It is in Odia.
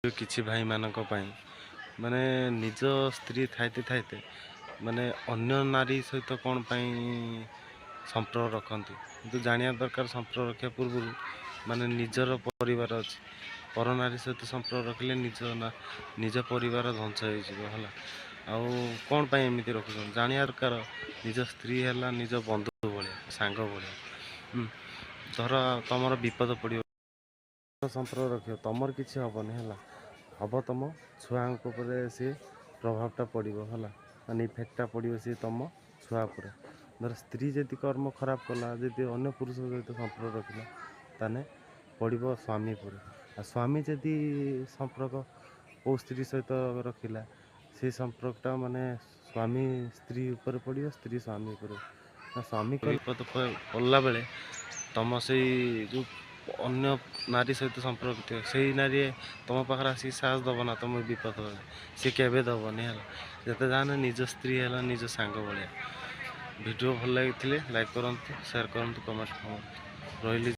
କିଛି ଭାଇମାନଙ୍କ ପାଇଁ ମାନେ ନିଜ ସ୍ତ୍ରୀ ଥାଇତେ ଥାଇତେ ମାନେ ଅନ୍ୟ ନାରୀ ସହିତ କ'ଣ ପାଇଁ ସମ୍ପର୍କ ରଖନ୍ତି, କିନ୍ତୁ ଜାଣିବା ଦରକାର ସମ୍ପର୍କ ରଖିବା ପୂର୍ବରୁ ମାନେ ନିଜର ପରିବାର ଅଛି, ପର ନାରୀ ସହିତ ସମ୍ପର୍କ ରଖିଲେ ନିଜ ପରିବାର ଧ୍ୱଂସ ହେଇଯିବ ହେଲା। ଆଉ କ'ଣ ପାଇଁ ଏମିତି ରଖୁଛନ୍ତି ଜାଣିବା ଦରକାର। ନିଜ ସ୍ତ୍ରୀ ହେଲା ନିଜ ବନ୍ଧୁ ଭଳିଆ, ସାଙ୍ଗ ଭଳିଆ। ଧର ତମର ବିପଦ ପଡ଼ିବ, ସମ୍ପର୍କ ରଖିବ, ତମର କିଛି ହବନି ହେଲା, ହବ ତମ ଛୁଆଙ୍କ ଉପରେ ସେ ପ୍ରଭାବଟା ପଡ଼ିବ ହେଲା, ମାନେ ଇଫେକ୍ଟଟା ପଡ଼ିବ ସିଏ ତମ ଛୁଆ ଉପରେ। ଧର ସ୍ତ୍ରୀ ଯଦି କର୍ମ ଖରାପ କଲା, ଯଦି ଅନ୍ୟ ପୁରୁଷ ସହିତ ସମ୍ପର୍କ ରଖିଲା, ତାହେଲେ ପଡ଼ିବ ସ୍ୱାମୀ ଉପରେ। ଆଉ ସ୍ୱାମୀ ଯଦି ସମ୍ପର୍କ କେଉଁ ସ୍ତ୍ରୀ ସହିତ ରଖିଲା, ସେ ସମ୍ପର୍କଟା ମାନେ ସ୍ୱାମୀ ସ୍ତ୍ରୀ ଉପରେ ପଡ଼ିବ, ସ୍ତ୍ରୀ ସ୍ୱାମୀ ଉପରେ। ସ୍ୱାମୀ ବିପଦ ପଡ଼ିଲା ବେଳେ ତମ ସେଇ ଯେଉଁ ଅନ୍ୟ ନାରୀ ସହିତ ସମ୍ପର୍କ ଥିବ, ସେଇ ନାରୀ ତମ ପାଖରେ ଆସିକି ସାହସ ଦେବ ନା ତମ ବିପଦ ବେଳେ? ସେ କେବେ ଦେବନି ହେଲା। ଯେତେ ଯାହାହେଲେ ନିଜ ସ୍ତ୍ରୀ ହେଲା ନିଜ ସାଙ୍ଗ ଭଳିଆ। ଭିଡ଼ିଓ ଭଲ ଲାଗିଥିଲେ ଲାଇକ୍ କରନ୍ତୁ, ସେୟାର କରନ୍ତୁ, କମେଣ୍ଟ କରନ୍ତୁ। ରହିଲି।